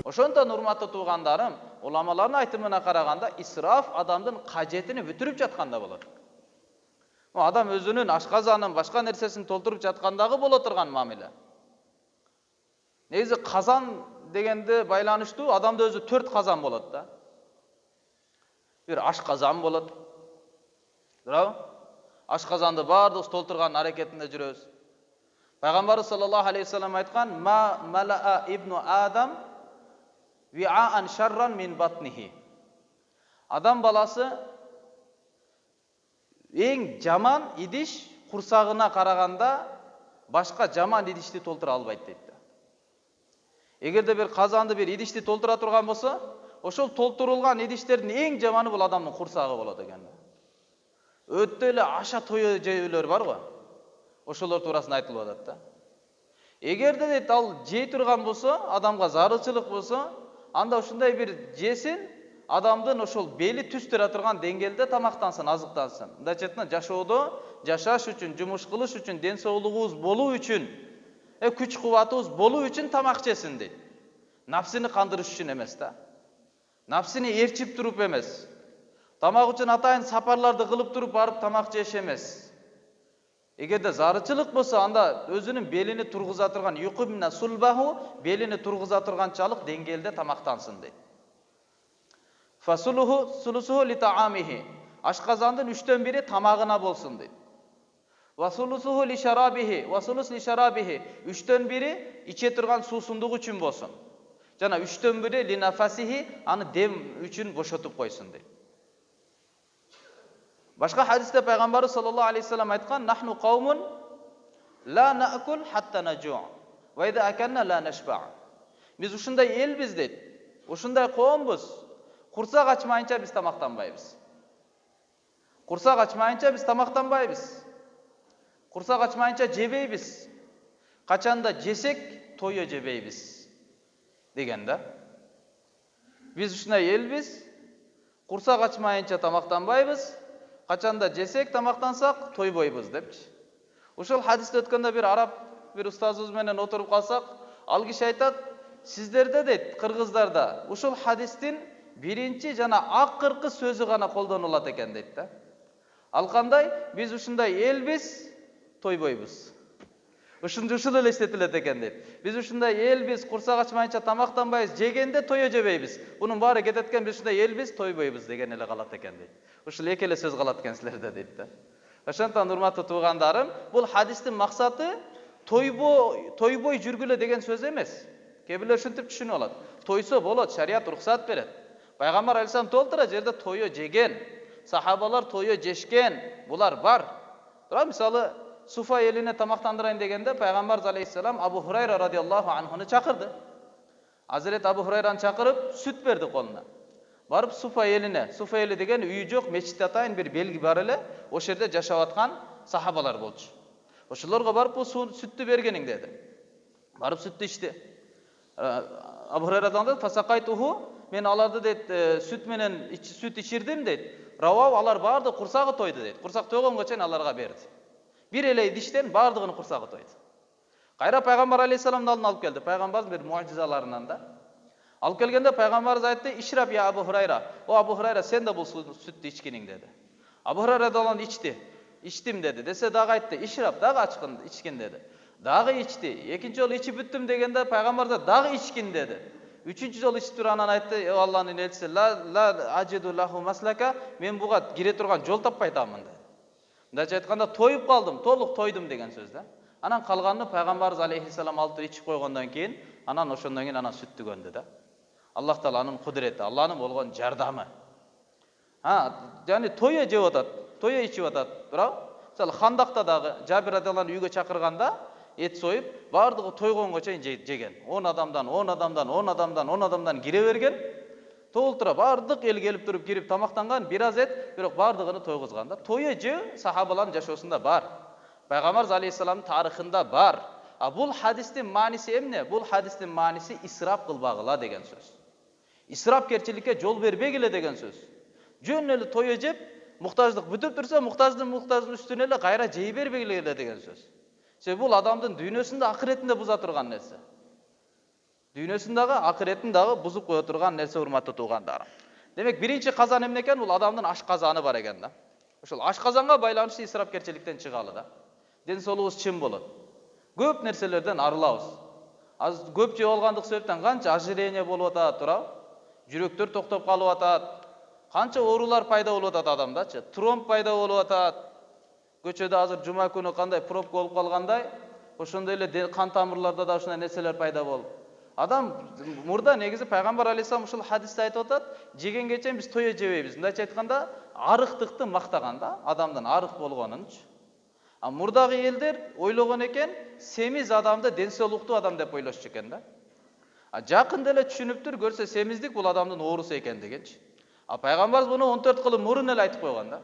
Ошондон урматтуу туугандарым, уламалардын айтымына караганда исраф адамдын кажетини бүтүрүп жатканда болот. Адам өзүнүн ашказанын, башка нерсесин толтуруп жаткандагы боло турган мамиле. Негизи казан дегенде байланыштуу, адамда өзү 4 казан болот да. Бир ашказан болот. Туурабы? Ашказанды бардыгыбыз толтурган аракетинде жүрөбүз. Пайгамбарыбыз саллаллаху алейхи вассалам айткан: "Ма малаа ибну Адам ви'ан шарран мин батнихи." Адам баласы эң жаман идиш курсагына караганда башка жаман идишти толтура албайт дейт. Эгерде бир казанды, бир идишти толтура турган болсо, ошол толтурулган идиштердин эң жаманы бул адамдын курсагы болот экен. Өтө эле аша тое жейлөр бар го. Ошолор туурасында айтылып атат да. Эгерде дейт ал жей турган болсо, адамга зарылчылык болсо, анда ушундай бир жесин, адамдын ошол бели түстүрө турган деңгээлде тамактансын, азыктансын. Мындайча айтканда, жашоодо, жашаш үчүн, жумуш кылыш үчүн, ден соолугубуз болуу үчүн, күч кубатыбыз болуу үчүн тамак жесин дейт. Нафсини кандырыш үчүн эмес да. Нафсини ээрчип туруп эмес. Тамак үчүн атайын сапарларды кылып туруп барып тамак жеш эмес. Эгерде зарычылык болсо, анда өзүнүн белини тургуза турган юкумна сулбаху, белини тургуза турганчалык деңгээлде тамактансын дейт. Фасулуху сулусуху литаамихи. Ашказандын 3/1 тамагына болсун дейт. Васулусуху лишарабихи, васулус лишарабихи. 3/1 иче турган суусундугу үчүн болсун. Жана 3/1 линафасихи, аны дем үчүн бошотуп койсун дейт. Башка хадисте пайгамбарыбыз саллаллаху алейхи вассалам айткан: "Нахну каумун ла наакул хатта нажу, ва ида акална ла нашба." Биз ушундай элбиз дейт. Ушундай коомбуз. Курсак ачмайынча биз тамактанбайбыз. Курсак ачмайынча биз тамактанбайбыз. Курсак ачмайынча жебейбиз. Качанда жесек, тойо жебейбиз деген да. Биз ушундай элбиз. Курсак ачмайынча тамактанбайбыз. Качанда жесек, тамактансак, тойбойбуз депчи. Ушул хадисте өткөндө бир араб бир устазыбыз менен отуруп калсак, ал киши айтат: "Сиздерде дейт, кыргыздарда ушул хадистин биринчи жана акыркы сөзү гана колдонулат экен" дейт да. Ал кандай? Биз ушундай элбиз, тойбойбуз. Ушул эле эстетилет экен дейт. Биз ушундай элбиз, курсак ачмайынча тамактанбайбыз, жегенде тойо жебейбиз. Бунун баары кетет экен, биз ушундай элбиз, тойбойбуз деген эле калат экен дейт. Ушул эки эле сөз калат экен силерде дейт да. Ошондон урматтуу туугандарым, бул хадистин максаты тойбой жүргүлө деген сөз эмес. Кээ бирлер ушинтип түшүнүп алат. Тойсо болот, шарият уруксат берет. Пайгамбар алейхисалам толтура жерде тойо жеген, сахабалар тойо жешкен, булар бар. Тура мисалы Суфа элине тамактандырайын дегенде пайгамбар алейхисалам Абу Хурайра радиаллаху анхуну чакырды. Азирет Абу Хурайраны чакырып сүт берди колуна. Барып Суфа эли деген үйү жок, мечитте атайын бир белги бар эле, ошол жерде жашап аткан сахабалар болчу. Ошолорго барып бул сүттү бергениң деди. Барып сүттү ичти. Абу Хурайрадан фасакайтуху, мен аларды дейт, сүт менен сүт ичирдим дейт. Равау, алар барды курсагы тойду дейт. Курсак тойгонго чейин аларга берди. Бир эле идиштен бардыгынын курсагы тойду. Кайра пайгамбар алейхисаламдын алдына алып келди. Пайгамбардын бир муъжизаларынан да. Алып келгенде пайгамбарыбыз айтты: "Ишраб я Абу Хурайра. О Абу Хурайра, сен да бул сүттү ичкениң" деди. Абу Хурайра да аны ичти. "Ичтим" деди. Десе дагы айтты: "Ишраб, дагы ичкин" деди. Дагы ичти. Экинчи жолу ичип бүттүм дегенде пайгамбар да дагы ичкин деди. Үчүнчү жолу ичип туруп анан айтты: "О Алланын элчиси, ла ажиду лаху маслака, мен буга кире турган жол таппай атамын" деди. Мындайча айтканда, тоюп калдым, толук тойдум деген сөз да. Анан калганын пайгамбарыбыз алейхиссалам алып ичип койгондон кийин, анан ошондон кийин анан сүттү көндү да. Аллах Тааланын кудурети, Алланын болгон жардамы. Яни тойо жеп атат, тойо ичип атат, туурабы? Мисалы Хандакта дагы Жабир радиаллаху үйгө чакырганда эт союп, бардыгы тойгонго чейин жеген. 10 адамдан кире берген. Толтура бардык эл келип туруп кирип тамактанган, бир аз эт, бирок бардыгын тойгозган да. Тойо жөө сахабалардын жашоосунда бар. Пайгамбар алейхиссаламдын тарыхында бар. Бул хадистин мааниси эмне? Бул хадистин мааниси исрап кылбагыла деген сөз. Исрапкерчиликке жол бербегиле деген сөз. Жөн эле тойо жеп, муктаждык бүтүп турса, муктаждын үстүнө эле кайра жей бербегиле деген сөз. Себеби бул адамдын дүйнөсүндө, акыретинде буза турган нерсе. Дүйнөсүн дагы, акыретін дагы бузуп кое турган нерсе, урматтуу туугандар. Демек, биринчи казан эмне экен? Бул адамдын ашказаны бар экен да. Ошол ашказанга байланыштуу исрапкерчиликтен чыгалы да. Ден соолугубуз чын болот. Көп нерселерден арылабыз. Аз көп жеп алгандык себептен канча ожирение болуп атат, туурабы? Жүрөктөр токтоп калып атат. Канча оорулар пайда болуп атат адамдачы. Тромб пайда болуп атат. Көчөдө азыр жума күнү кандай пробка болуп калгандай, ошондой эле кан тамырларда да ушундай нерселер пайда болуп. Адам мурда негизи пайгамбар алейхиссалам ушул хадисте айтып атат, жегенге чейин биз тое жебейбиз. Мындайча айтканда, арыктыкты мактаган да, адамдын арык болгонунчу. А мурдагы элдер ойлогон экен, семиз адамды ден соолуктуу адам деп ойлошчу экен да. А жакында эле түшүнүптүр, көрсө семиздик бул адамдын оорусу экендигинчи. А пайгамбарыбыз муну 14 кылым мурун эле айтып койгон да.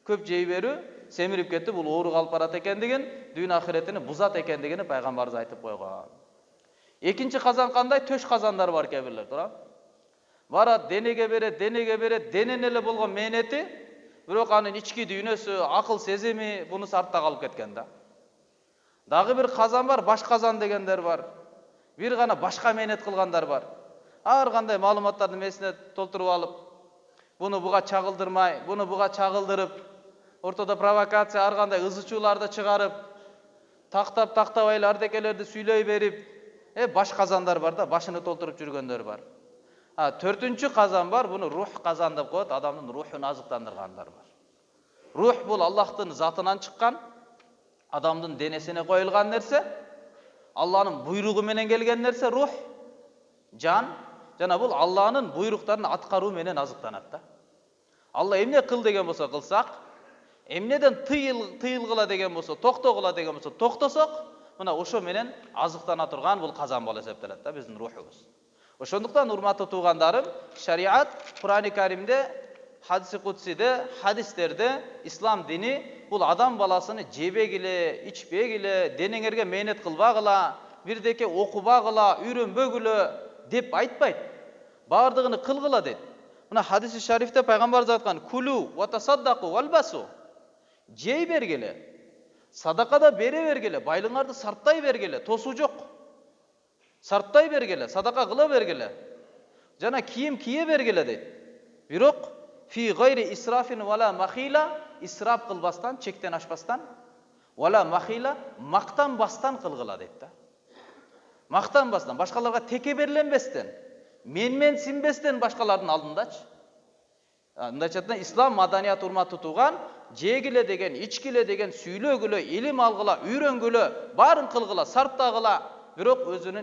Көп жей берүү семирип кетти, бул оору калып барат экендигин, дүйнө ахиретини бузат экендигини пайгамбарыбыз айтып койгон. Экинчи казан кандай? Төш казандар бар кээ бирлер, туурабы? Барат, денеге берет, денен эле болгон мээнети, бирок анын ички дүйнөсү, акыл сезими бунусу артта калып кеткен да. Дагы бир казан бар, баш казан дегендер бар. Бир гана башка мээнет кылгандар бар. Ар кандай маалыматтарды месине толтуруп алып, буну буга чагылдырмай, буну буга чагылдырып, ортодо провокация, ар кандай ызычууларды чыгарып, тактабай эле ардекелерди сүйлөй берип, баш казандар бар да, башыны толтуруп жүргөндөр бар. Төртүнчү казан бар, буну рух казан деп коет, адамдын рухун азыктандыргандар бар. Рух бул Аллахтын затынан чыккан, адамдын денесине коюлган нерсе, Алланын буйругу менен келген нерсе рух, жан, жана бул Алланын буйруктарын аткаруу менен азыктанат да. Алла эмне кыл деген болсо кылсак, эмнеден тыйылгыла деген болсо, токтогула деген болсо токтосок, мына ошо менен азыктана турган бул казан болуп эсептелет да, биздин рухубуз. Ошондуктан урматтуу туугандарым, шариат Кур'ани Каримде, хадиси кудсиде, хадистерде ислам дини бул адам баласыны жебегиле, ичпегиле, денеңерге мээнет кылбагыла, бирдеке окубагыла, үйрөнбөгүлө деп айтпайт. Бардыгыны кылгыла дейт. Мына хадиси шарифте пайгамбарыбыз айткан: "Кулу ва тасаддаку валбасу". Жей бергиле, садака да бере бергиле, байлыгыңарды сарттай бергиле, тосуу жок. Сарттай бергиле, садака кыла бергиле. Жана кийим кие бергиле дейт. Бирок фи гайри исрафин вала махила, исраф кылбастан, чектен ашпастан, вала махила, мактанбастан кылгыла дейт да. Мактанбастан, башкаларга текеберленбестен, мен синбестен башкалардын алдындачы. Мындайча айтканда, ислам маданият урматтуу тууган, жегиле деген, ичкиле деген, сүйлөгүлө, илим алгыла, үйрөнгүлө, баарын кылгыла, сарттагыла, бирок өзүнүн